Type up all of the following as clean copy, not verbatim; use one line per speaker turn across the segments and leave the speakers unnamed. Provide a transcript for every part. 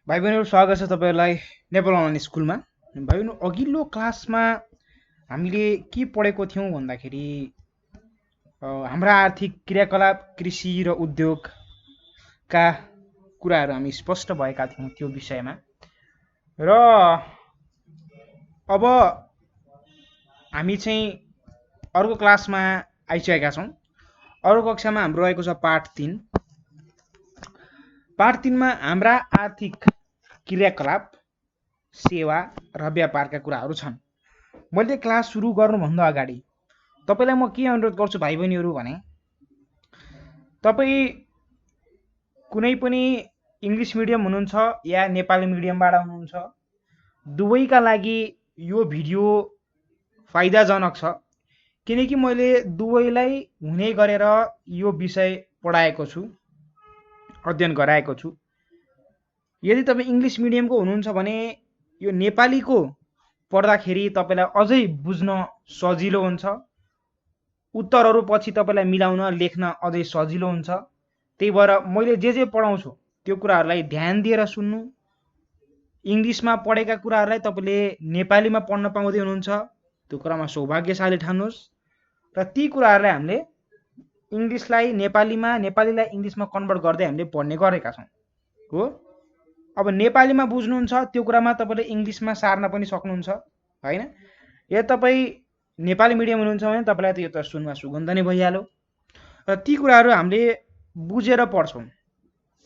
भाइ बहिनीहरू स्वागत छ तपाईँहरूलाई नेपाल अनलाइन स्कुलमा। भाइ बहिनी अघिल्लो क्लासमा हामीले के पढेको थियौँ भन्दाखेरि हाम्रा आर्थिक क्रियाकलाप कृषि र उद्योगका कुराहरू हामी स्पष्ट भएका थियौँ त्यो विषयमा। र अब हामी चाहिँ अर्को क्लासमा आइसकेका छौँ। अर्को कक्षामा हाम्रो रहेको छ पाठ 3। पाठ 3 मा हाम्रा आर्थिक क्रियाकलाप सेवा र व्यापारका कुराहरू छन्। मैले क्लास सुरु गर्नुभन्दा अगाडि तपाईँलाई म के अनुरोध गर्छु भाइ बहिनीहरू भने तपाईँ कुनै पनि इङ्ग्लिस मिडियम हुनुहुन्छ या नेपाली मिडियमबाट हुनुहुन्छ, दुवैका लागि यो भिडियो फाइदाजनक छ, किनकि मैले दुवैलाई हुने गरेर यो विषय पढाएको छु, अध्ययन गराएको छु। यदि तपाईँ इङ्ग्लिस मिडियमको हुनुहुन्छ भने यो नेपालीको पढ्दाखेरि तपाईँलाई अझै बुझ्न सजिलो हुन्छ, उत्तरहरू पछि तपाईँलाई मिलाउन लेख्न अझै सजिलो हुन्छ। त्यही भएर मैले जे पढाउँछु त्यो कुराहरूलाई ध्यान दिएर सुन्नु। इङ्ग्लिसमा पढेका कुराहरूलाई तपाईँले नेपालीमा पढ्न पाउँदै हुनुहुन्छ, त्यो कुरामा सौभाग्यशाली ठान्नुहोस्। र ती कुराहरूलाई हामीले इङ्ग्लिसलाई नेपालीमा, नेपालीलाई इङ्ग्लिसमा कन्भर्ट गर्दै हामीले पढ्ने गरेका छौँ हो। अब नेपालीमा बुझ्नुहुन्छ त्यो कुरामा तपाईँले इङ्ग्लिसमा सार्न पनि सक्नुहुन्छ हैन। यदि तपाईँ नेपाली मिडियम हुनुहुन्छ भने तपाईँलाई त यो त सुनमा सुगन्ध नै भइहाल्यो। र ती कुराहरू हामीले बुझेर पढ्छौँ,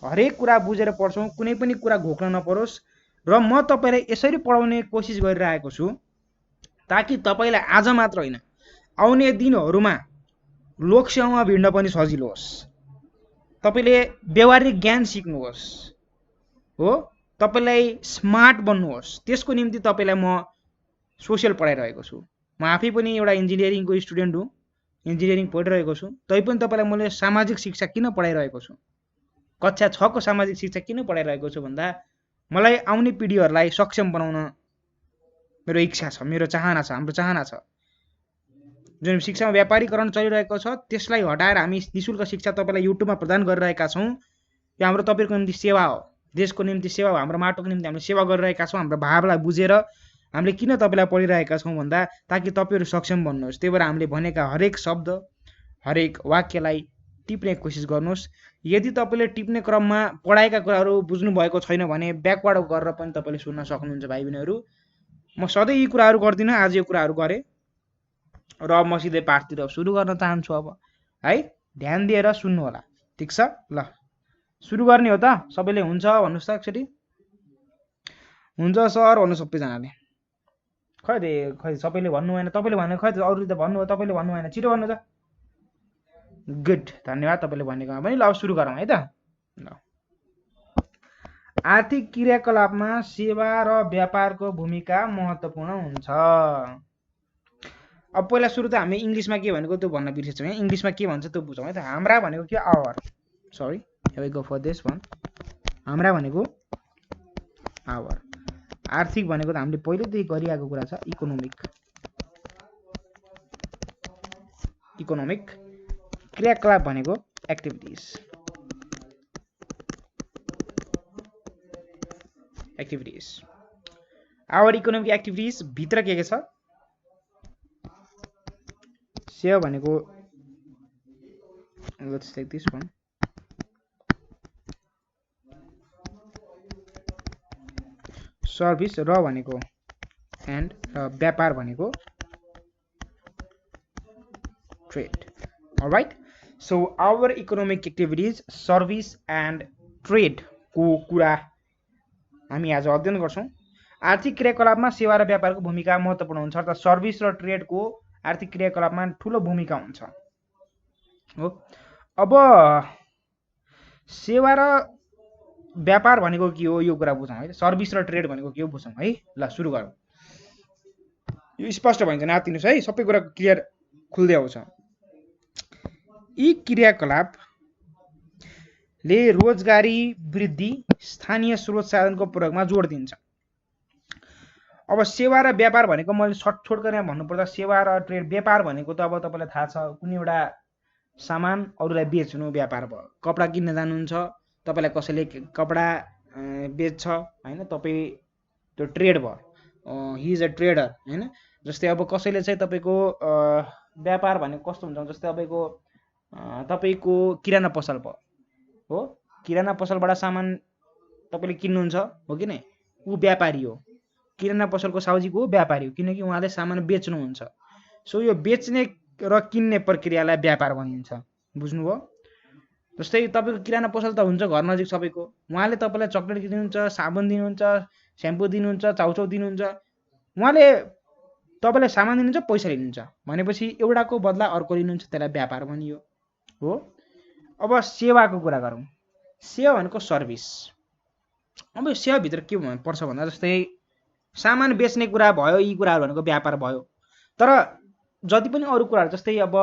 हरेक कुरा बुझेर पढ्छौँ, कुनै पनि कुरा घोक्न नपरोस्। र म तपाईँलाई यसरी पढाउने कोसिस गरिरहेको छु ताकि तपाईँलाई आज मात्र होइन, आउने दिनहरूमा लोकसेवामा भिड्न पनि सजिलो होस्, तपाईँले व्यवहारिक ज्ञान सिक्नुहोस् हो, तपाईँलाई स्मार्ट बन्नुहोस्। त्यसको निम्ति तपाईँलाई म सोसियल पढाइरहेको छु। म आफै पनि एउटा इन्जिनियरिङको स्टुडेन्ट हुँ, इन्जिनियरिङ पढिरहेको छु। तैपनि तपाईँलाई मैले सामाजिक शिक्षा किन पढाइरहेको छु, कक्षा 6 को सामाजिक शिक्षा किन पढाइरहेको छु भन्दा मलाई आउने पिँढीहरूलाई सक्षम बनाउन मेरो इच्छा छ, मेरो चाहना छ, हाम्रो चाहना छ। जुन शिक्षामा व्यापारीकरण चलिरहेको छ त्यसलाई हटाएर हामी निःशुल्क शिक्षा तपाईँलाई युट्युबमा प्रदान गरिरहेका छौँ। यो हाम्रो तपाईँको निम्ति सेवा हो, देशको निम्ति सेवा हो, हाम्रो माटोको निम्ति हामीले सेवा गरिरहेका छौँ। हाम्रो भावलाई बुझेर हामीले किन तपाईँलाई पढिरहेका छौँ भन्दा ताकि तपाईँहरू सक्षम बन्नुहोस्। त्यही भएर हामीले भनेका हरेक शब्द, हरेक वाक्यलाई टिप्ने कोसिस गर्नुहोस्। यदि तपाईँले टिप्ने क्रममा पढाएका कुराहरू बुझ्नुभएको छैन भने ब्याकवार्ड गरेर पनि तपाईँले सुन्न सक्नुहुन्छ भाइ बहिनीहरू। म सधैँ यी कुराहरू गर्दिनँ, आज यो कुराहरू गरेँ र म सिधै पाठतिर सुरु गर्न चाहन्छु। अब है, ध्यान दिएर सुन्नु होला, ठिक छ? ल सुरु गर्ने हो त? सबैले हुन्छ भन्नुहोस् त एकचोटि। हुन्छ सर भन्नु सबैजनाले। खै सबैले भन्नु भएन, तपाईँले भने खै त अरूले त भन्नु हो, तपाईँले भन्नु भएन, छिटो भन्नु त। गुड, धन्यवाद तपाईँले भनेकोमा पनि। ल अब सुरु गरौँ है त। ल, आर्थिक क्रियाकलापमा सेवा र व्यापारको भूमिका महत्त्वपूर्ण हुन्छ। अब पहिला सुरु त हामी इङ्ग्लिसमा के भनेको त्यो भन्न बिर्सेछौँ। यहाँ इङ्ग्लिसमा के भन्छ त्यो बुझौँ है त। हाम्रा भनेको के? Our. Sorry, here we go for this one। हाम्रा भनेको आवर, आर्थिक भनेको त हामीले पहिलेदेखि गरिरहेको कुरा छ, इकोनोमिक। इकोनोमिक क्रियाकलाप भनेको activities, activities. Our economic activities भित्र के छ? सेवा भनेको let's take this one, service, र भनेको एन्ड, र व्यापार भनेको trade. Alright, so our economic activities, service and trade को कुरा हामी आज अध्ययन गर्छौँ। आर्थिक क्रियाकलापमा सेवा र व्यापारको भूमिका महत्त्वपूर्ण हुन्छ, अर्थात् सर्भिस र ट्रेडको आर्थिक क्रियाकलापमा ठुलो भूमिका हुन्छ हो। अब सेवा र व्यापार भनेको के हो यो कुरा बुझौँ है। सर्भिस र ट्रेड भनेको के हो बुझौँ है। ल सुरु गरौँ। यो स्पष्ट भइन्छ, नातिनुहोस् है, सबै कुरा क्लियर खुल्दै आउँछ। यी क्रियाकलापले रोजगारी वृद्धि, स्थानीय स्रोत साधनको प्रयोगमा जोड दिन्छ। अब सेवा र व्यापार भनेको मैले छोट गरेर भन्नुपर्दा सेवा र ट्रेड, व्यापार भनेको त अब तपाईँलाई थाहा छ, कुनै एउटा सामान अरूलाई बेच्नु व्यापार भयो। कपडा किन्न जानुहुन्छ, तपाईँलाई कसैले कपडा बेच्छ हैन, तपाईँ त्यो ट्रेड भयो, हि इज अ ट्रेडर हैन। जस्तै अब कसैले चाहिँ तपाईँको व्यापार भनेको कस्तो हुन्छ, जस्तै तपाईँको किराना पसल भयो हो, किराना पसलबाट सामान तपाईँले किन्नुहुन्छ हो कि नै, ऊ व्यापारी हो, किराना पसलको साउजीको व्यापारी हो, किनकि उहाँले सामान बेच्नुहुन्छ। सो यो बेच्ने र किन्ने प्रक्रियालाई व्यापार भनिन्छ, बुझ्नुभयो। जस्तै तपाईँको किराना पसल त हुन्छ घर नजिक सबैको, उहाँले तपाईँलाई चक्लेट दिनुहुन्छ, साबुन दिनुहुन्छ, स्याम्पू दिनुहुन्छ, चाउचाउ दिनुहुन्छ, उहाँले तपाईँलाई सामान दिनुहुन्छ, पैसा लिनुहुन्छ भनेपछि एउटाको बदला अर्को लिनुहुन्छ, त्यसलाई व्यापार भनियो हो। अब सेवाको कुरा गरौँ। सेवा भनेको सर्भिस। अब यो सेवाभित्र के पर्छ भन्दा जस्तै सामान बेच्ने कुरा भयो, यी कुराहरू भनेको व्यापार भयो। तर जति पनि अरू कुराहरू जस्तै अब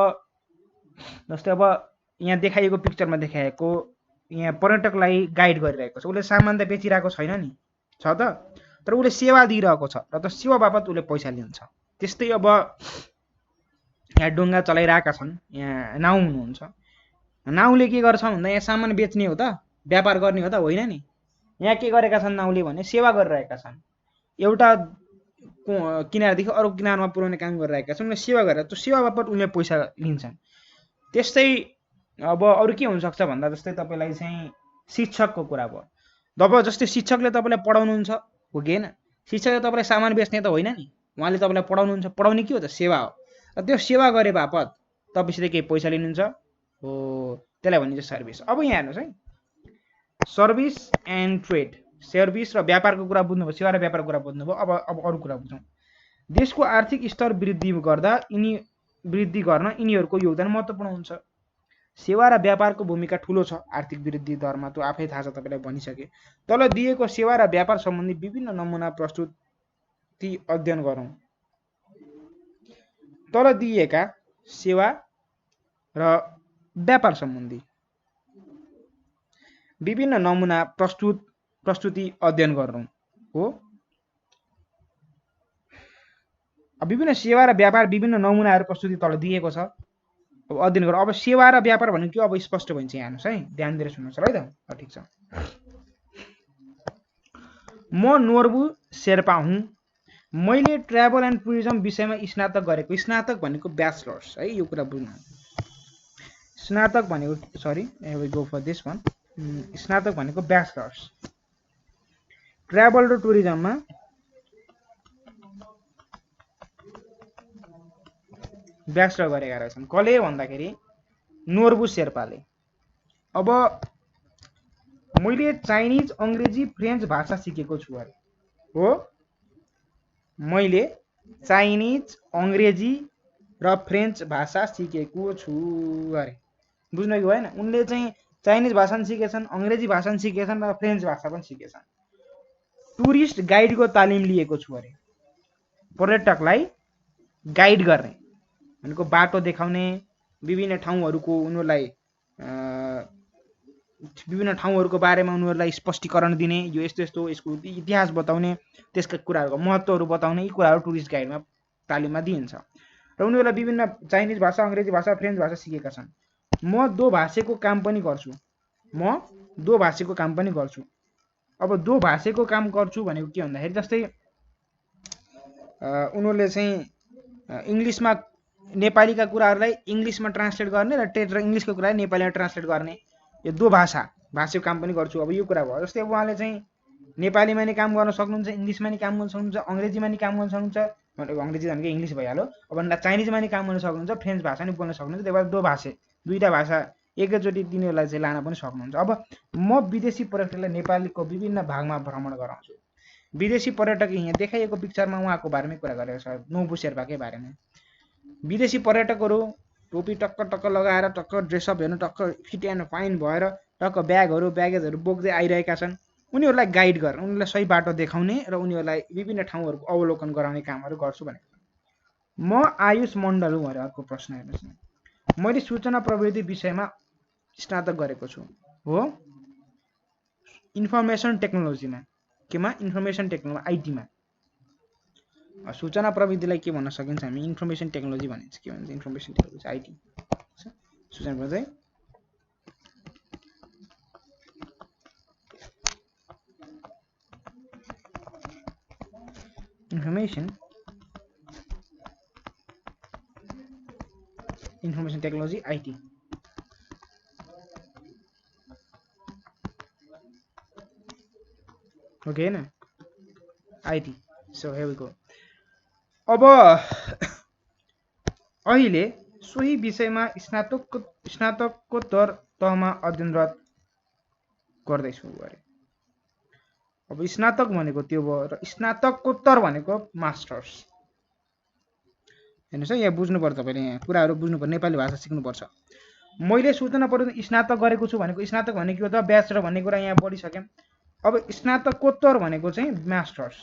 यहाँ देखाइएको पिक्चरमा देखाएको यहाँ पर्यटकलाई गाइड गरिरहेको छ, उसले सामान त बेचिरहेको छैन नि, छ त, तर उसले सेवा दिइरहेको छ र त सेवा बापत उसले पैसा लिन्छ। त्यस्तै अब यहाँ डुङ्गा चलाइरहेका छन्, यहाँ नाउ हुनुहुन्छ, नाउले के गर्छ भन्दा यहाँ सामान बेच्ने हो त, व्यापार गर्ने हो त, होइन नि। यहाँ के गरेका छन् नाउले भने सेवा गरिरहेका छन्, एउटा किनारदेखि अर्को किनारमा पुर्याउने काम गरिरहेका छन्, उनले सेवा गरेर त्यो सेवा बापत उनले पैसा लिन्छन्। त्यस्तै अब अरू के हुनसक्छ भन्दा जस्तै तपाईँलाई चाहिँ शिक्षकको कुरा भयो। अब जस्तै शिक्षकले तपाईँलाई पढाउनुहुन्छ हो कि होइन, शिक्षकले तपाईँलाई सामान बेच्ने त होइन नि, उहाँले तपाईँलाई पढाउनुहुन्छ, पढाउने के हो त, सेवा हो। र त्यो सेवा गरे बापत तपाईँसित केही पैसा लिनुहुन्छ हो, त्यसलाई भनिन्छ सर्भिस। अब यहाँ हेर्नुहोस् है, सर्भिस एन्ड ट्रेड, सर्भिस र व्यापारको कुरा बुझ्नुभयो, सेवा र व्यापारको कुरा बुझ्नुभयो। अब अरू कुरा बुझौँ। देशको आर्थिक स्तर वृद्धि गर्न यिनीहरूको योगदान महत्त्वपूर्ण हुन्छ। सेवा र व्यापारको भूमिका ठुलो छ आर्थिक वृद्धि दरमा, त्यो आफै थाहा छ, तपाईँलाई भनिसके। तल दिएको सेवा र व्यापार सम्बन्धी विभिन्न नमुना प्रस्तुति अध्ययन गरौँ। तल दिएका सेवा र व्यापार सम्बन्धी विभिन्न नमुना प्रस्तुति अध्ययन गरौँ हो। विभिन्न सेवा र व्यापार विभिन्न नमुनाहरू प्रस्तुति तल दिएको छ, अब अध्ययन गरौँ। अब सेवा र व्यापार भनेको के, अब स्पष्ट भइन्छ, यहाँ हेर्नुहोस् है, ध्यान दिएर सुन्नुहोस् है त, ठिक छ। म नोर्बु शेर्पा हुँ, मैले ट्राभल एन्ड टुरिज्म विषयमा स्नातक गरेको। स्नातक भनेको ब्याचलर्स है, यो कुरा बुझ्नु। स्नातक भनेको sorry I will go for this one, स्नातक भनेको ब्याचलर्स। ट्राभल र टुरिज्ममा ब्याचलर गरेका रहेछन्। कसले भन्दाखेरि नोर्बु शेर्पाले। अब मैले चाइनिज, अङ्ग्रेजी, फ्रेन्च भाषा सिकेको छु अरे हो, मैले चाइनिज, अङ्ग्रेजी र फ्रेन्च भाषा सिकेको छु अरे, बुझ्नु कि भएन। उनले चाहिँ चाइनिज भाषा पनि सिकेछन्, अङ्ग्रेजी भाषा पनि सिकेछन् र फ्रेन्च भाषा पनि सिकेछन्। टुरिस्ट गाइडको तालिम लिएको छु अरे, पर्यटकलाई गाइड गर्ने भनेको बाटो देखाउने, विभिन्न ठाउँहरूको बारेमा उनीहरूलाई स्पष्टीकरण दिने, यो यस्तो यस्तो, यसको इतिहास बताउने, त्यसका कुराहरूको महत्त्वहरू बताउने, यी कुराहरू टुरिस्ट गाइडमा तालिममा दिइन्छ। र उनीहरूलाई विभिन्न चाइनिज भाषा, अङ्ग्रेजी भाषा, फ्रेन्च भाषा सिकेका छन्। म दो भाषाको काम पनि गर्छु, अब दो भाषाको काम गर्छु भनेको के भन्दाखेरि जस्तै उनीहरूले चाहिँ इङ्ग्लिसमा नेपालीका कुराहरूलाई इङ्ग्लिसमा ट्रान्सलेट गर्ने र इङ्ग्लिसको कुरालाई नेपालीमा ट्रान्सलेट गर्ने, यो दो भाषाको काम पनि गर्छु। अब यो कुरा भयो। जस्तै अब उहाँले चाहिँ नेपालीमा नि काम गर्न सक्नुहुन्छ, इङ्ग्लिसमा नि काम गर्न सक्नुहुन्छ, अङ्ग्रेजीमा नि काम गर्न सक्नुहुन्छ, अङ्ग्रेजी भनेको इङ्ग्लिस भइहाल्यो। अब चाइनिजमा नि काम गर्न सक्नुहुन्छ, फ्रेन्च भाषा नि बोल्न सक्नुहुन्छ, त्यही भएर दुईटा भाषा एकैचोटि तिनीहरूलाई चाहिँ लान पनि सक्नुहुन्छ। अब म विदेशी पर्यटकलाई नेपालीको विभिन्न भागमा भ्रमण गराउँछु। विदेशी पर्यटक यहाँ देखाइएको पिक्चरमा उहाँको बारेमै कुरा गरेको छ, नोर्बु शेर्पाकै बारेमा। विदेशी पर्यटकहरू टोपी टक्क टक्क लगाएर, टक्क ड्रेसअप हेर्नु, टक्क फिट एन्ड फाइन भएर, टक्क ब्यागेजहरू बोक्दै आइरहेका छन्। उनीहरूलाई गाइड गर्न, उनीहरूलाई सही बाटो देखाउने र उनीहरूलाई विभिन्न ठाउँहरूको अवलोकन गराउने कामहरू गर्छु भनेको। म आयुष मण्डल हुँ अरे। अर्को प्रश्न हेर्नुहोस् न, मैले सूचना प्रविधि विषयमा स्नातक गरेको छु हो, इन्फर्मेसन टेक्नोलोजीमा। केमा? इन्फर्मेसन टेक्नोलोजी, आइटीमा। सूचना प्रविधिलाई के भन्न सकिन्छ हामी? इन्फर्मेसन टेक्नोलोजी भनिन्छ। के भन्छ? Information technology, IT. सूचना प्रविधि इन्फर्मेसन टेक्नोलोजी आईटी ओके हैन IT so here we go अब अहिले सोही विषयमा स्नातकोत्तर तहमा अध्ययनरत गर्दैछु अरे अब स्नातक भनेको त्यो भयो र स्नातकोत्तर भनेको मास्टर्स हेर्नुस् है यहाँ बुझ्नुपर्छ तपाईले यहाँ कुराहरु बुझ्नुपर्छ नेपाली भाषा सिक्नुपर्छ मैले सूचना प्रविधि स्नातक गरेको छु भनेको स्नातक भनेको के हो त ब्याचलर भन्ने कुरा यहाँ पढिसक्यौं अब स्नातकोत्तर भनेको चाहिँ मास्टर्स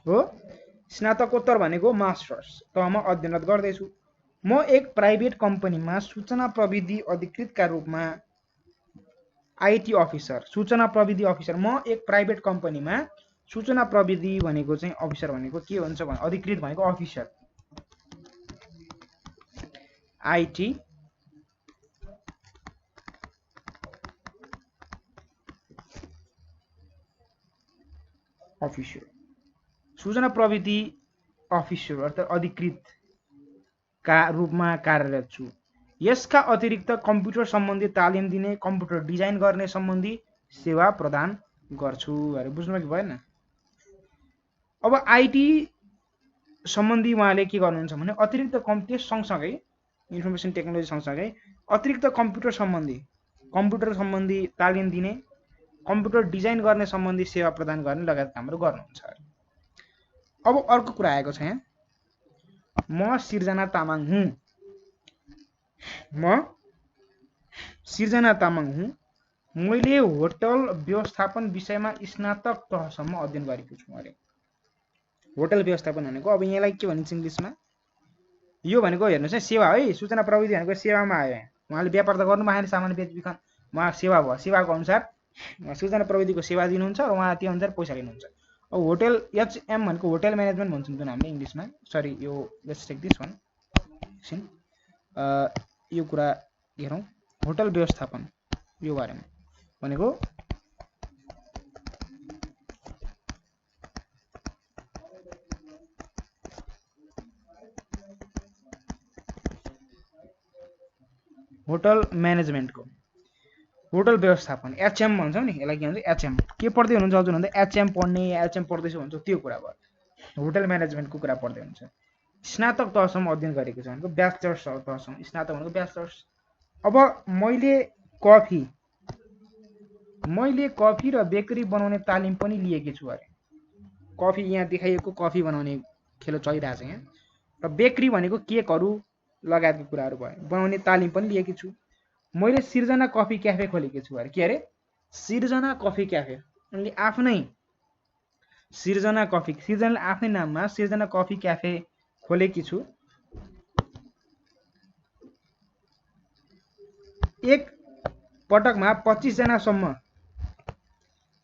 हो स्नातकोत्तर भनेको मास्टर्स तहमा अध्ययनरत गर्दैछु म एक प्राइभेट कम्पनीमा सूचना प्रविधि अधिकृतका रूपमा आईटी अफिसर सूचना प्रविधि अफिसर म एक प्राइभेट कम्पनीमा सूचना प्रविधि भनेको चाहिँ अफिसर भनेको के हुन्छ भने अधिकृत भनेको अफिसर आईटी अफिसर सूचना प्रविधि अफिसर अर्थात अधिकृत का रूपमा कार्यरत छु यसका अतिरिक्त कम्प्युटर सम्बन्धी तालिम दिने कम्प्युटर डिजाइन गर्ने सम्बन्धी सेवा प्रदान गर्छु अरे बुझ्नु कि भएन अब आईटी सम्बन्धी उहाँले के गर्नुहुन्छ भने अतिरिक्त कम्प्युटर सँगसँगै इन्फर्मेसन टेक्नोलोजी सँगसँगै अतिरिक्त कम्प्युटर सम्बन्धी तालिम दिने कम्प्युटर डिजाइन गर्ने सम्बन्धी सेवा प्रदान गर्ने लगायत कामहरु गर्नुहुन्छ अब अर्को कुरा आएको छ यहाँ म सिर्जना तामाङ हुँ मैले होटल व्यवस्थापन विषयमा स्नातक तहसम्म अध्ययन गरेको छु अरे होटल व्यवस्थापन भनेको अब यहाँलाई के भनिन्छ इंग्लिशमा यो भनेको हेर्नुस् है सेवा है सूचना प्रविधि भनेको सेवामा आयो उहाँले व्यापार त गर्नु भएन सामान्य बेचबिखन उहाँ सेवा भयो सेवाको अनुसार सूचना प्रविधिको सेवा दिनुहुन्छ र उहाँ त्यो अनुसार पैसा लिनुहुन्छ अब होटल एचएम भनेको होटल म्यानेजमेन्ट भन्छौं जुन हामीले इंग्लिशमा sorry yo let's take this one यो कुरा हेरौं होटल व्यवस्थापन यो बारेमा भनेको होटल म्यानेजमेन्टको होटल व्यवस्थापन एचएम भन्छौं नि यसलाई के भन्छ एचएम के पढ्दै हुनुहुन्छ हजुर भन्दा एचएम पढ्ने एचएम पढ्दैछु भन्छ त्यो कुरा भयो होटल म्यानेजमेन्टको कुरा पढ्दै हुनुहुन्छ स्नातक तहसम्म अध्ययन गरेको छ भनेको ब्याचलर्स तहसम्म स्नातक भनेको ब्याचलर्स अब मैले कफी र बेकरी बनाउने तालिम पनि लिएकी छु अरे कफी यहाँ देखाइएको कफी बनाउने खेल चलिरहेछ यहाँ र बेकरी भनेको केकहरु लगायतको कुराहरु भयो बनाउने तालिम पनि लिएकी छु मैले सिर्जना कफी क्याफे खोलेकी छु अरे के अरे सिर्जना कफी क्याफे उनले आफ्नै सिर्जनाले आफ्नै नाममा सिर्जना कफी क्याफे खोलेकी छु एक पटकमा 25 जनासम्म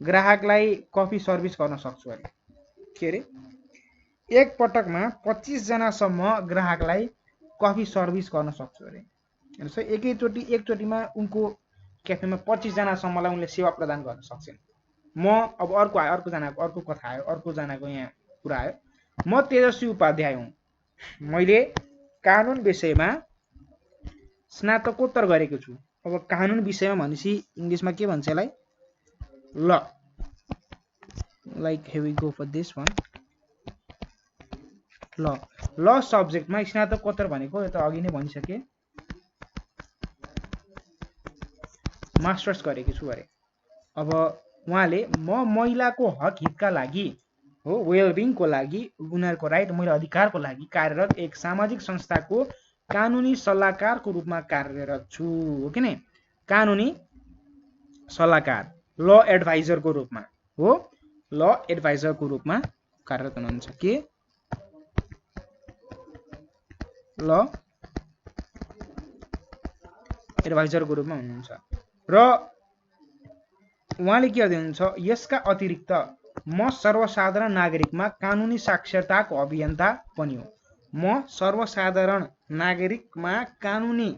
ग्राहकलाई कफी सर्भिस गर्न सक्छु अरे के अरे एक पटकमा 25 जनासम्म ग्राहकलाई कफी सर्भिस गर्न सक्छु अरे हेर्नुस् एकचोटीमा उनको क्याफेमा 25 जनासम्मलाई उनले सेवा प्रदान गर्न सक्छन् म अब अर्को कथा आयो अर्को जनाको यहाँ कुरा आयो म तेजस्वी उपाध्याय हुँ मैले कानुन विषयमा स्नातकोत्तर गरेको छु अब कानुन विषयमा भनेपछि इंग्लिशमा के भन्छ यसलाई ल like here we go for this one ल सब्जेक्टमा स्नातकोत्तर भनेको यो त अघि नै भनिसके मास्टर्स गरेको छु अरे अब उहाँले म महिलाको हक हितका लागि हो वेलबिङको लागि उनीहरुको राइट महिला अधिकारको लागि कार्यरत एक सामाजिक संस्थाको कानुनी सल्लाहकारको रूपमा कार्यरत छु हो कि नै कानुनी सल्लाहकार ल एडभाइजरको रूपमा हो ल एडभाइजरको रूपमा कार्यरत हुनुहुन्छ के ल एडभाइजरको रूपमा हुनुहुन्छ र उहाँले के गर्दै हुनुहुन्छ यसका अतिरिक्त म सर्वसाधारण नागरिकमा कानुनी साक्षरताको अभियन्ता पनि हो म सर्वसाधारण नागरिकमा कानुनी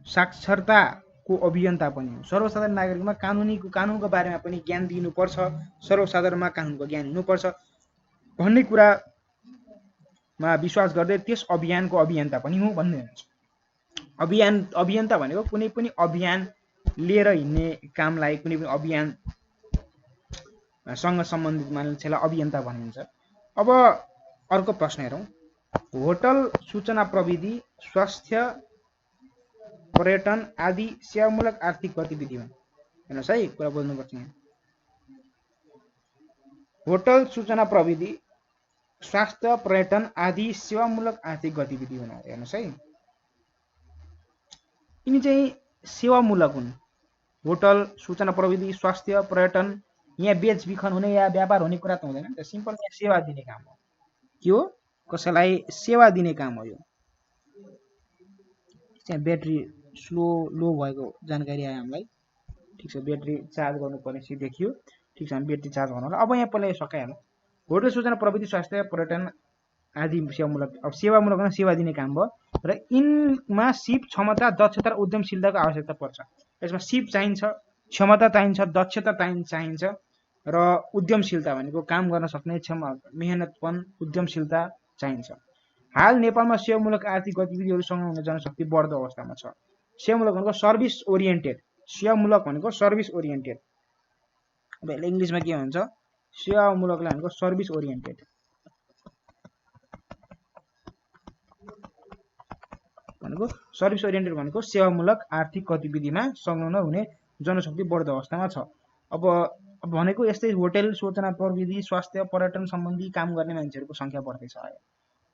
साक्षरताको को अभियन्ता पनि हो। सर्वसाधारण नागरिकमा कानुनको बारेमा पनि ज्ञान दिनुपर्छ, सर्वसाधारणमा कानुनको ज्ञान हुनुपर्छ भन्ने कुरामा विश्वास गर्दै त्यस अभियानको अभियन्ता पनि हो भन्ने हुन्छ। अभियन्ता भनेको कुनै पनि अभियान लिएर हिँड्ने कामलाई, कुनै पनि अभियानसँग सम्बन्धित मान्छेलाई अभियन्ता भनिन्छ। अब अर्को प्रश्न हेरौँ। होटल, सूचना प्रविधि, स्वास्थ्य, पर्यटन आदि सेवामूलक आर्थिक गतिविधिमा, हेर्नुहोस् है कुरा बोल्नुपर्छ यहाँ। होटल, सूचना प्रविधि, स्वास्थ्य, पर्यटन आदि सेवामूलक आर्थिक गतिविधि हुन्। हेर्नुहोस् है, यिनी चाहिँ सेवामूलक हुन्। होटल, सूचना प्रविधि, स्वास्थ्य, पर्यटन, यहाँ बेचबिखन हुने या व्यापार हुने कुरा त हुँदैन नि त, सिम्पल यहाँ सेवा दिने काम हो। के हो? कसैलाई सेवा दिने काम हो। यो चाहिँ ब्याट्री लो भएको जानकारी आयो हामीलाई। ठिक छ, ब्याट्री चार्ज गर्नुपर्ने चाहिँ देखियो। ठिक छ, हामी ब्याट्री चार्ज गर्नु होला। अब यहाँ पहिला सकाइहालौँ। होटल, सूचना प्रविधि, स्वास्थ्य, पर्यटन आदि सेवामूलक, अब सेवामूलक सेवा दिने काम भयो र यिनमा सिप, क्षमता, दक्षता र उद्यमशीलताको आवश्यकता पर्छ। यसमा सिप चाहिन्छ, क्षमता चाहिन्छ, दक्षता चाहिन्छ र उद्यमशीलता भनेको काम गर्न सक्ने मेहनतपन, उद्यमशीलता चाहिन्छ। हाल नेपालमा सेवामूलक आर्थिक गतिविधिहरू सँग हुने जनशक्ति बढ्दो अवस्थामा छ। सेवामूलक भनेको सर्भिस ओरिएन्टेड, सेवामूलक भनेको सर्भिस ओरिएन्टेड। अब यसले इङ्ग्लिसमा के भन्छ? सेवामूलकलाई भनेको सर्भिस ओरिएन्टेड। भनेको सर्भिस ओरिएन्टेड भनेको सेवामूलक आर्थिक गतिविधिमा संलग्न हुने जनशक्ति बढ्दो अवस्थामा छ। अब भनेको यस्तै होटल, सूचना प्रविधि, स्वास्थ्य, पर्यटन सम्बन्धी काम गर्ने मान्छेहरूको संख्या बढ्दैछ।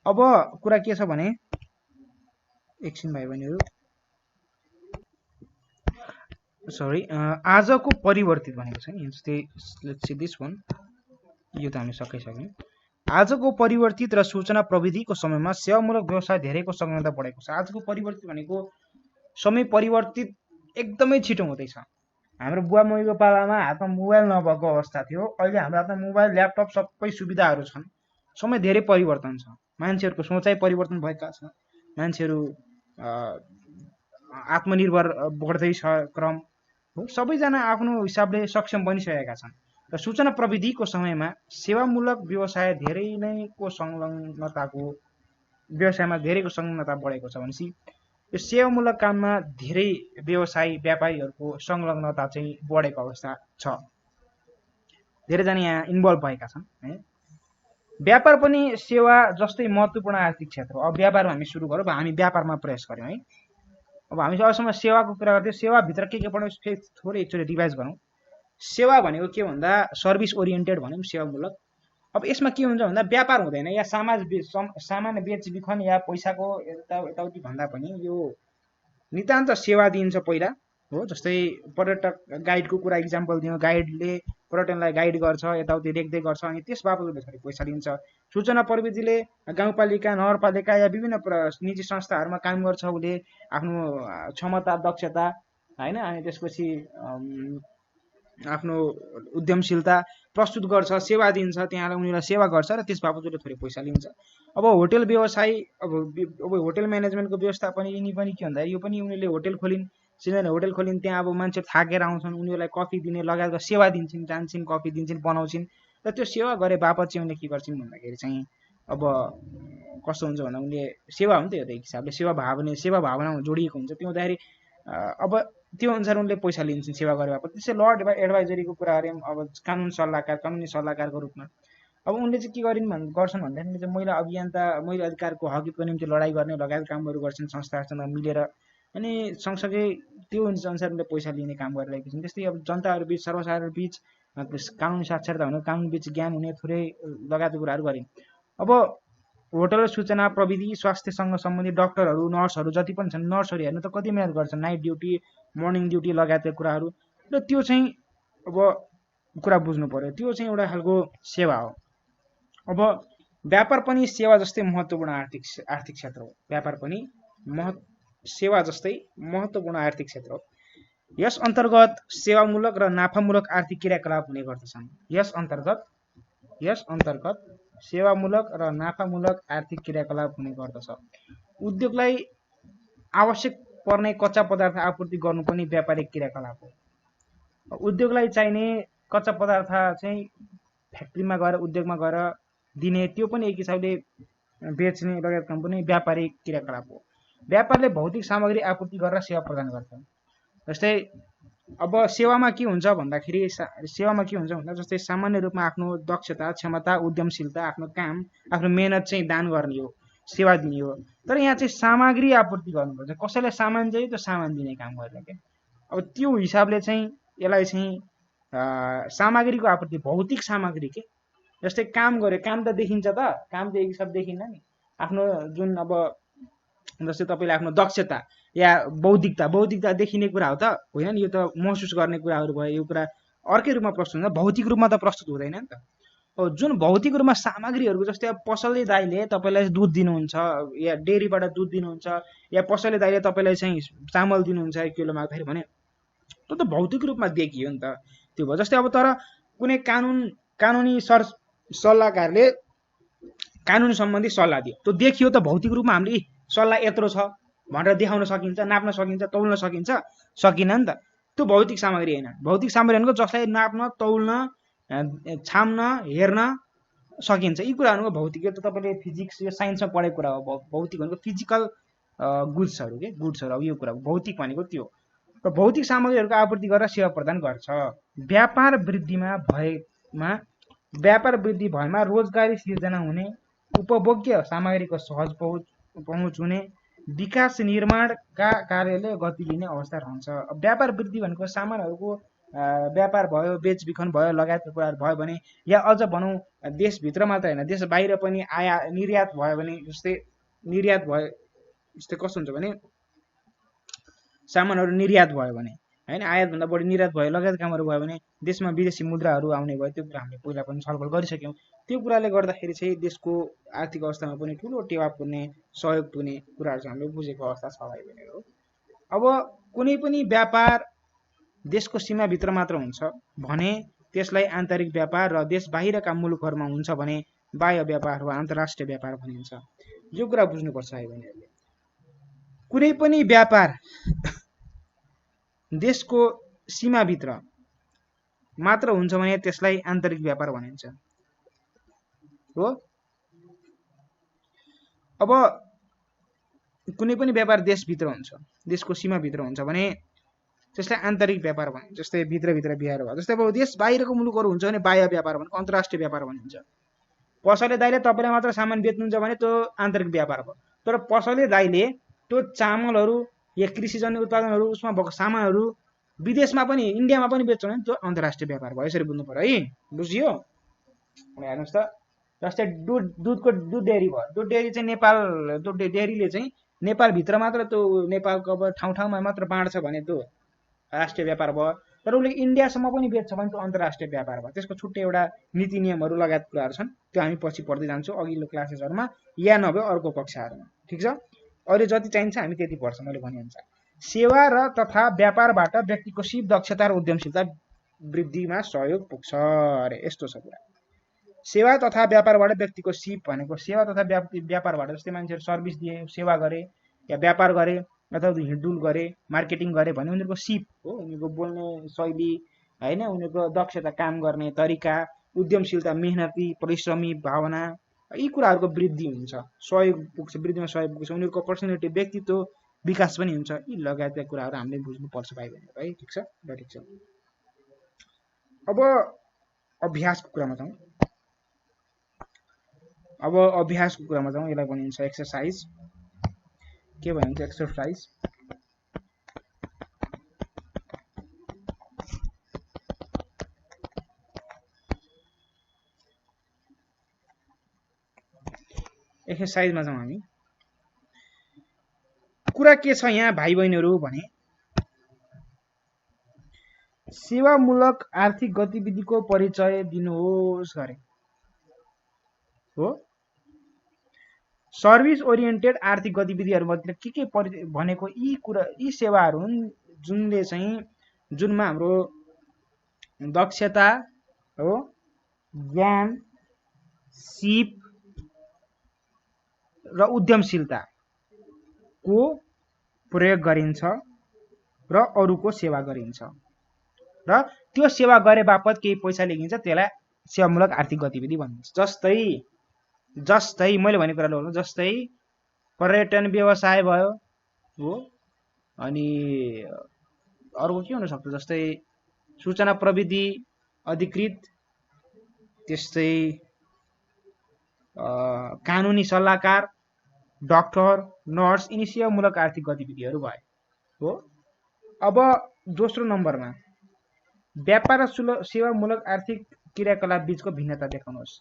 अब कुरा के छ भने, एकछिन भाइ बहिनीहरू, सरी, आजको परिवर्तित भनेको छ नि, जस्तै लेट्स सी दिस वन, यो त हामी सकिसक्यौँ। आजको परिवर्तित र सूचना प्रविधिको समयमा सेवामूलक व्यवसाय धेरैको संलग्नता बढेको छ। आजको परिवर्तित भनेको समय परिवर्तित एकदमै छिटो हुँदैछ। हाम्रो बुवा मम्मीको पालामा हातमा मोबाइल नभएको अवस्था थियो, अहिले हाम्रो हातमा मोबाइल, ल्यापटप सबै सुविधाहरू छन्। समय धेरै परिवर्तन छ, मान्छेहरूको सोचाइ परिवर्तन भएका छ, मान्छेहरू आत्मनिर्भर बढ्दैछ क्रम हो, सबैजना आफ्नो हिसाबले सक्षम बनिसकेका छन्। र सूचना प्रविधिको समयमा सेवामूलक व्यवसाय धेरैको संलग्नता बढेको छ भनेपछि यो सेवामूलक काममा धेरै व्यापारीहरूको संलग्नता चाहिँ बढेको अवस्था छ। धेरैजना यहाँ इन्भल्भ भएका छन् है। व्यापार पनि सेवा जस्तै महत्त्वपूर्ण आर्थिक क्षेत्र हो। अब व्यापारमा हामी सुरु गरौँ। हामी व्यापारमा प्रयास गऱ्यौँ है। अब हामी अहिलेसम्म सेवाको कुरा गर्थ्यौँ। सेवाभित्र के पढ्यौँ फेरि थोरै एकचोटि रिभाइज गरौँ। सेवा भनेको के भन्दा सर्भिस ओरिएन्टेड भन्यौँ, सेवामूलक। अब यसमा के हुन्छ भन्दा व्यापार हुँदैन, या सामान बेचबिखन या पैसाको यताउति भन्दा पनि यो नितान्त सेवा दिन्छ पहिला हो। जस्तै पर्यटक गाइडको कुरा इक्जाम्पल दिउँ, गाइडले पर्यटनलाई गाइड गर्छ, यताउति देख्दै गर्छ, अनि त्यस बापतले थोरै पैसा लिन्छ। सूचना प्रविधिले गाउँपालिका, नगरपालिका या विभिन्न निजी संस्थाहरूमा काम गर्छ, उसले आफ्नो क्षमता, दक्षता होइन, अनि त्यसपछि आफ्नो उद्यमशीलता प्रस्तुत गर्छ, सेवा दिन्छ, त्यहाँलाई उनीहरूलाई सेवा गर्छ र त्यस बापतले थोरै पैसा लिन्छ। अब होटल व्यवसाय, अब होटल म्यानेजमेन्टको व्यवस्थापन यिनी पनि के भन्दा यो पनि उनीहरूले होटल खोलिन्, सिजन होटल खोलिन्, त्यहाँ अब मान्छे थाकेर आउँछन्, उनीहरूलाई कफी दिने लगायतको सेवा दिन्छन्, जान्छन्, कफी दिन्छन्, बनाउँछन्, र त्यो सेवा गरे बापत चाहिँ उनीहरूले के गर्छन् भन्दाखेरि चाहिँ अब कस्तो हुन्छ भन्दा उनले सेवा हो नि त, यो त एक हिसाबले सेवा भावना जोडिएको हुन्छ। त्यो हुँदाखेरि अब त्यो अनुसार उनले पैसा लिन्छन् सेवा गरे बापत। त्यसै ल एडभाइजरीको कुरा गऱ्यौँ, अब कानुनी सल्लाहकारको रूपमा अब उनले चाहिँ के गर्छन् भन्दाखेरि चाहिँ महिला अधिकारको हकको निम्ति लडाइँ गर्ने लगायत कामहरू गर्छन् संस्थाहरूसँग मिलेर। अनि सँगसँगै त्यो अनुसार उनले पैसा लिने काम गरिरहेका छन्। त्यस्तै अब जनताहरू बिच, सर्वसाधारण बिच कानुनी साक्षरता हुने, कानुन बिच ज्ञान हुने, थोरै लगायतको कुराहरू गरिन्। अब होटल, सूचना प्रविधि, स्वास्थ्यसँग सम्बन्धित डाक्टरहरू, नर्सहरू जति पनि छन्, नर्सहरू हेर्नु त कति मिहिनेत गर्छन्, नाइट ड्युटी, मर्निङ ड्युटी लगायतका कुराहरू। र त्यो चाहिँ अब कुरा बुझ्नु पर्यो, त्यो चाहिँ एउटा खालको सेवा हो। अब व्यापार पनि सेवा जस्तै महत्त्वपूर्ण आर्थिक क्षेत्र हो। व्यापार पनि सेवा जस्तै महत्त्वपूर्ण आर्थिक क्षेत्र हो। यस अन्तर्गत सेवामूलक र नाफामूलक आर्थिक क्रियाकलाप हुने गर्दछन्। यस अन्तर्गत सेवामूलक र नाफामूलक आर्थिक क्रियाकलाप हुने गर्दछ। उद्योगलाई आवश्यक पर्ने कच्चा पदार्थ आपूर्ति गर्नु पनि व्यापारिक क्रियाकलाप हो। उद्योगलाई चाहिने कच्चा पदार्थ चाहिँ फ्याक्ट्रीमा गएर उद्योगमा गएर दिने त्यो पनि एक हिसाबले बेच्ने लगायत काम पनि व्यापारिक क्रियाकलाप हो। व्यापारले भौतिक सामग्री आपूर्ति गरेर सेवा प्रदान गर्छ। जस्तै अब सेवामा के हुन्छ भन्दाखेरि जस्तै सामान्य रूपमा आफ्नो दक्षता क्षमता उद्यमशीलता आफ्नो काम आफ्नो मेहनत चाहिँ दान गर्ने हो सेवा दिने हो। तर यहाँ चाहिँ सामग्री आपूर्ति गर्नुपर्छ कसैलाई सामान चाहिँ त्यो सामान दिने काम गर्ने क्या। अब त्यो हिसाबले चाहिँ यसलाई चाहिँ सामग्रीको आपूर्ति भौतिक सामग्री के जस्तै काम गर्यो काम त देखिन्छ त काम त एक हिसाब देखिन्न नि आफ्नो जुन अब जस्तै तपाईँले आफ्नो दक्षता या बौद्धिकता देखिने कुरा हो त होइन नि यो त महसुस गर्ने कुराहरू भयो। यो कुरा अर्कै रूपमा प्रस्तुत हुन्छ भौतिक रूपमा त प्रस्तुत हुँदैन नि त। जुन भौतिक रूपमा सामग्रीहरूको जस्तै अब पसलले दाइले तपाईँलाई दुध दिनुहुन्छ या डेरीबाट दुध दिनुहुन्छ या पसलले दाइले तपाईँलाई चाहिँ चामल दिनुहुन्छ 1 किलो माग्दाखेरि भने त्यो त भौतिक रूपमा देखियो नि त त्यो भयो। जस्तै अब तर कुनै कानुनी सल्लाहकारले कानुन सम्बन्धी सल्लाह दियो त्यो देखियो त भौतिक रूपमा हामीले सल्लाह यत्रो छ भनेर देखाउन सकिन्छ नाप्न सकिन्छ तौल्न सकिन्छ सकिन नि त त्यो भौतिक सामग्री होइन। भौतिक सामग्री भनेको जसलाई नाप्न तौल्न छाम्न हेर्न सकिन्छ यी कुराहरूको भौतिक। यो त तपाईँले फिजिक्स यो साइन्समा पढेको कुरा हो। भौतिक भनेको फिजिकल गुड्सहरू के गुड्सहरू अब यो कुरा भौतिक भनेको त्यो र भौतिक सामग्रीहरूको आपूर्ति गरेर सेवा प्रदान गर्छ। व्यापार वृद्धि भएमा रोजगारी सिर्जना हुने उपभोग्य सामग्रीको सहज पहुँच हुने विकास निर्माणका कार्यले गति लिने अवस्था रहन्छ। व्यापार वृद्धि भनेको सामानहरूको व्यापार भयो बेचबिखन भयो लगायतका कुराहरू भयो भने या अझ भनौँ देशभित्र मात्र होइन देश बाहिर पनि निर्यात भयो भने जस्तै कस्तो हुन्छ भने सामानहरू निर्यात भयो भने होइन आयातभन्दा बढी निर्यात भयो लगायत कामहरू भयो भने देशमा विदेशी मुद्राहरू आउने भयो। त्यो कुरा हामीले पहिला पनि छलफल गरिसक्यौँ। त्यो कुराले गर्दाखेरि चाहिँ देशको आर्थिक अवस्थामा पनि ठुलो टेवा पुग्ने सहयोग पुग्ने कुराहरू चाहिँ हामीले बुझेको अवस्था छ भाइ बहिनीहरू। अब कुनै पनि व्यापार देशको सीमाभित्र मात्र हुन्छ भने त्यसलाई आन्तरिक व्यापार र देश बाहिरका मुलुकहरूमा हुन्छ भने बाह्य व्यापार वा अन्तर्राष्ट्रिय व्यापार भनिन्छ। यो कुरा बुझ्नुपर्छ भाइ बहिनीहरूले। कुनै पनि व्यापार देशको सीमाभित्र मात्र हुन्छ भने त्यसलाई आन्तरिक व्यापार भनिन्छ हो। अब कुनै पनि व्यापार देशभित्र हुन्छ देशको सीमाभित्र हुन्छ भने त्यसलाई आन्तरिक व्यापार भनिन्छ। जस्तै भित्रभित्र बिहार भयो जस्तै अब देश बाहिरको मुलुकहरू हुन्छ भने बाह्य व्यापार भनेको अन्तर्राष्ट्रिय व्यापार भनिन्छ। पसले दाइले तपाईँलाई मात्र सामान बेच्नुहुन्छ भने त्यो आन्तरिक व्यापार भयो। तर पसले दाइले त्यो चामलहरू या कृषिजन्य उत्पादनहरू उसमा भएको सामानहरू विदेशमा पनि इन्डियामा पनि बेच्छ भने त्यो अन्तर्राष्ट्रिय व्यापार भयो। यसरी बुझ्नु पर्यो है बुझियो। हेर्नुहोस् त जस्तै दुध डेयरी भयो दुध डेयरी चाहिँ दुध डेयरीले चाहिँ नेपालभित्र मात्र त्यो नेपालको अब ठाउँमा मात्र बाँड्छ भने त्यो राष्ट्रिय व्यापार भयो। तर उसले इन्डियासम्म पनि बेच्छ भने त्यो अन्तर्राष्ट्रिय व्यापार भयो। त्यसको छुट्टै एउटा नीति नियमहरू लगायत कुराहरू छन् त्यो हामी पछि पढ्दै जान्छौँ अघिल्लो क्लासेसहरूमा या नभए अर्को कक्षाहरूमा ठिक छ। अहिले जति चाहिन्छ हामी त्यति पढ्छ मैले भनेअनुसार। सेवा र तथा व्यापारबाट व्यक्तिको सिप दक्षता र उद्यमशीलता वृद्धिमा सहयोग पुग्छ अरे यस्तो छ कुरा। सेवा तथा व्यापारबाट व्यक्तिको सिप भनेको सेवा तथा व्यापारबाट जस्तै मान्छेहरू सर्भिस दिए सेवा गरे या व्यापार गरे अथवा हिँडडुल गरे मार्केटिङ गरे भने उनीहरूको सिप हो उनीहरूको बोल्ने शैली होइन उनीहरूको दक्षता काम गर्ने तरिका उद्यमशीलता मेहनती परिश्रमी भावना यी कुराहरूको वृद्धि हुन्छ सहयोग पुग्छ वृद्धिमा सहयोग पुग्छ। उनीहरूको पर्सनालिटी व्यक्तित्व विकास पनि हुन्छ। यी लगायतका कुराहरू हामीले बुझ्नुपर्छ भाइ बहिनीहरू है ठिक छ ल ठिक छ। अब अभ्यासको कुरामा जाउँ। यसलाई भनिन्छ एक्सरसाइज। के भनिन्छ एक्सरसाइज। एक्सरसाइजमा जाउँ हामी। कुरा के छ यहाँ भाइ बहिनीहरू भने सेवामूलक आर्थिक गतिविधिको परिचय दिनुहोस् गरे हो। सर्भिस ओरिएन्टेड आर्थिक गतिविधिहरूमध्ये के भनेको यी सेवाहरू हुन् जुनले चाहिँ जुनमा हाम्रो दक्षता हो ज्ञान सिप र उद्यमशीलताको प्रयोग गरिन्छ र अरूको सेवा गरिन्छ र त्यो सेवा गरे बापत केही पैसा लिइन्छ, त्यसलाई सेवामूलक आर्थिक गतिविधि भनिन्छ। जस्तै मैले भनेको कुरा ल, जस्तै पर्यटन व्यवसाय भयो हो, अनि अर्को के हुन सक्छ, जस्तै सूचना प्रविधि अधिकृत, त्यस्तै कानुनी सल्लाहकार, डाक्टर, नर्स, यिनी सेवामूलक आर्थिक गतिविधिहरू भए हो। अब दोस्रो नम्बरमा व्यापार र सेवामूलक आर्थिक क्रियाकलाप बीचको भिन्नता देखाउनुहोस्।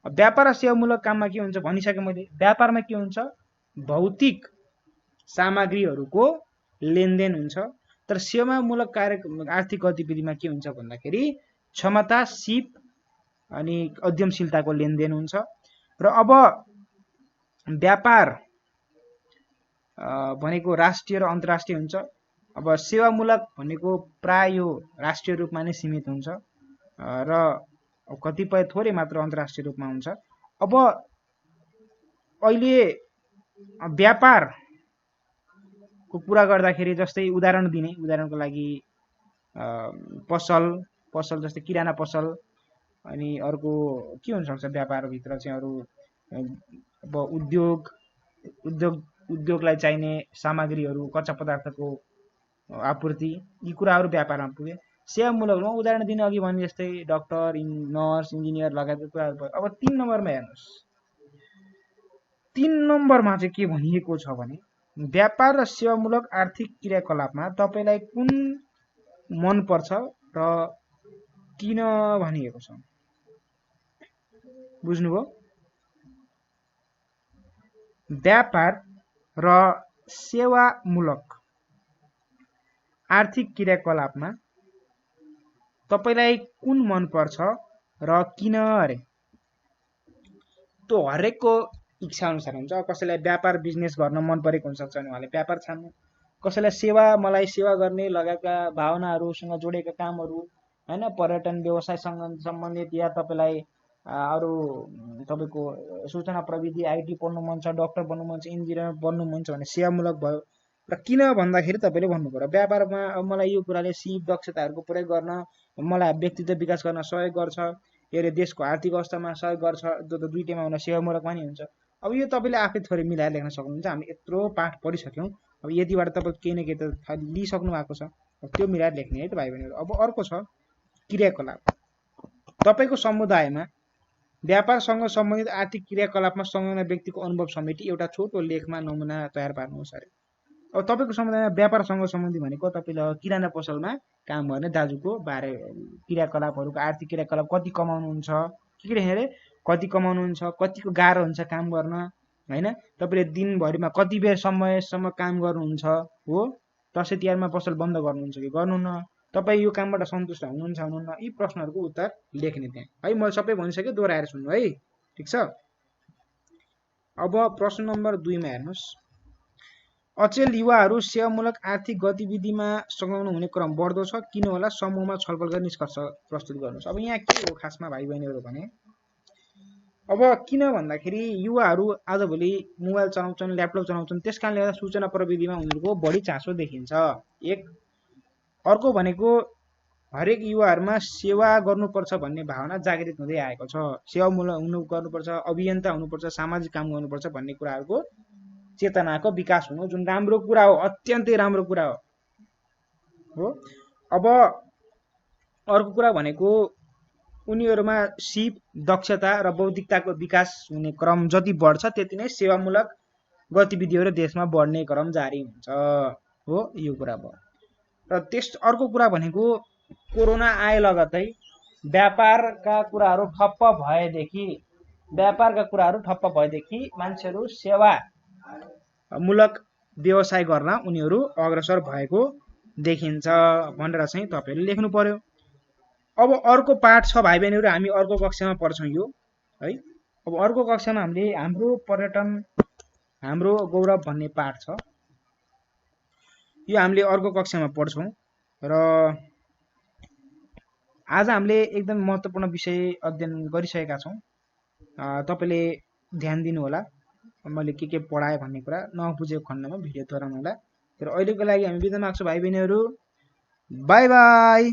व्यापार र सेवामूलक काममा के हुन्छ भनिसके मैले। व्यापारमा के हुन्छ, भौतिक सामग्रीहरूको लेनदेन हुन्छ, तर सेवामूलक आर्थिक गतिविधिमा के हुन्छ भन्दाखेरि क्षमता, सिप अनि उद्यमशीलताको लेनदेन हुन्छ। र अब व्यापार भनेको राष्ट्रिय र अन्तर्राष्ट्रिय हुन्छ। अब सेवामूलक भनेको प्राय यो राष्ट्रिय रूपमा नै सीमित हुन्छ र कतिपय थोरै मात्र अन्तर्राष्ट्रिय रूपमा हुन्छ। अब अहिले व्यापारको कुरा गर्दाखेरि जस्तै उदाहरणको लागि पसल जस्तै किराना पसल, अनि अर्को के हुन सक्छ व्यापारभित्र चाहिँ अरू अब उद्योगलाई चाहिने सामग्रीहरू, कच्चा पदार्थको आपूर्ति, यी कुराहरू व्यापारमा पुगे। सेवामूलकमा उदाहरण दिने अघि भने जस्तै डाक्टर, नर्स, इन्जिनियर लगायतका कुराहरू भयो। अब 3 नम्बरमा हेर्नुहोस्, 3 नम्बरमा चाहिँ के भनिएको छ भने व्यापार र सेवामूलक आर्थिक क्रियाकलापमा तपाईलाई कुन मन पर्छ र किन भनिएको छ, बुझ्नुभयो? व्यापार र सेवामूलक आर्थिक क्रियाकलापमा तपाईलाई कुन मन पर्छ र किन अरे? त्यो हरेकको इच्छा अनुसार हुन्छ। कसैलाई व्यापार बिजनेस गर्न मन परेको हुन्छ भने उहाँले व्यापार छान्नु, कसैलाई मलाई सेवा गर्ने लगायतका भावनाहरूसँग जोडेका कामहरू हैन, पर्यटन व्यवसायसँग सम्बन्धित, या तपाईलाई अरू तपाईको सूचना प्रविधि आइटी पढ्नु मन छ, डाक्टर बन्नु मन छ, इन्जिनियर बन्नु मन छ भने सेवामूलक भयो। र किन भन्दाखेरि तपाईले भन्नु पर्यो व्यापारमा अब मलाई यो कुराले सिप दक्षताहरूको प्रयोग गर्न, मलाई व्यक्तित्व विकास गर्न सहयोग गर्छ, यसले देशको आर्थिक अवस्थामा सहयोग गर्छ, त्यो त दुईटैमा हुन सेवामूलकमा नि हुन्छ। अब यो तपाईले आफै थोरै मिलाएर लेख्न सक्नुहुन्छ। हामी यत्रो पाठ पढिसक्यौँ, अब यतिबाट तपाईँ केही न केही त लिइसक्नु भएको छ, त्यो मिलाएर लेख्ने है त भाइ बहिनीहरू। अब अर्को छ क्रियाकलाप। तपाईको समुदायमा व्यापारसँग सम्बन्धित आर्थिक क्रियाकलापमा संलग्न व्यक्तिको अनुभव समेटी एउटा छोटो लेखमा नमुना तयार पार्नुहोस् अरे। अब तपाईको समुदायमा व्यापारसँग सम्बन्धी भनेको तपाईले किराना पसलमा काम गर्ने दाजुको बारे क्रियाकलापहरूको आर्थिक क्रियाकलाप, कति कमाउनुहुन्छ, के अरे कति कमाउनुहुन्छ, कतिको गाह्रो हुन्छ काम गर्न हैन, तपाईले दिनभरिमा कति बेर समयसम्म काम गर्नुहुन्छ हो, दसैँ तिहारमा पसल बन्द गर्नुहुन्छ कि गर्नुहुन्न, तपाई यो कामबाट सन्तुष्ट हुनुहुन्छ हुनुहुन्न, यी प्रश्नहरूको उत्तर लेख्ने त्यहाँ है। मैले सबै भनिसकेँ, दोहोऱ्याएर सुन्नु है, ठीक छ। अब प्रश्न नम्बर 2 मा हेर्नुहोस्। अचेल युवाहरू सेवामूलक आर्थिक गतिविधिमा संलग्न हुने क्रम बढ्दो छ, किन होला? समूहमा छलफल गरी निष्कर्ष प्रस्तुत गर्नुहोस्। अब यहाँ के हो खासमा भाइ बहिनीहरू भने, अब किन भन्दाखेरि युवाहरू आजभोलि मोबाइल चलाउँछन्, ल्यापटप चलाउँछन्, त्यसकारणले गर्दा सूचना प्रविधिमा उनीहरूको बढी चासो देखिन्छ। एक अर्को भनेको हरेक युवाहरूमा सेवा गर्नुपर्छ भन्ने भावना जागृत हुँदै आएको छ। सेवामूलक गर्नुपर्छ, अभियन्ता हुनुपर्छ, सामाजिक काम गर्नुपर्छ भन्ने कुराहरूको चेतनाको विकास हुनु, जुन राम्रो कुरा हो, अत्यन्तै राम्रो कुरा हो। अब अर्को कुरा भनेको उनीहरूमा सिप, दक्षता र बौद्धिकताको विकास हुने क्रम जति बढ्छ त्यति नै सेवामूलक गतिविधिहरू देशमा बढ्ने क्रम जारी हुन्छ हो, यो कुरा भयो। र अर्को कुरा भनेको कोरोना आए लगतै व्यापारका कुराहरू ठप्प भएदेखि मान्छेहरू सेवामूलक व्यवसाय गर्न उनीहरू अग्रसर भएको देखिन्छ भनेर चाहिँ तपाईहरुले लेख्नु पर्यो। अब अर्को पाठ छ भाइ बहिनीहरू, हामी अर्को कक्षामा पढ्छौँ यो है। अब अर्को कक्षामा हामीले हाम्रो पर्यटन हाम्रो गौरव भन्ने पाठ छ, यो हामीले अर्को कक्षामा पढ्छौँ। र आज हामीले एकदम महत्त्वपूर्ण विषय अध्ययन गरिसकेका छौँ। तपाईले ध्यान दिनु होला, मैले के पढाएँ भन्ने कुरा नबुझेको खण्डमा भिडियो दोहोऱ्याउनु होला। र तर अहिलेको लागि हामी बिदा माग्छौँ भाइ बहिनीहरू। By by.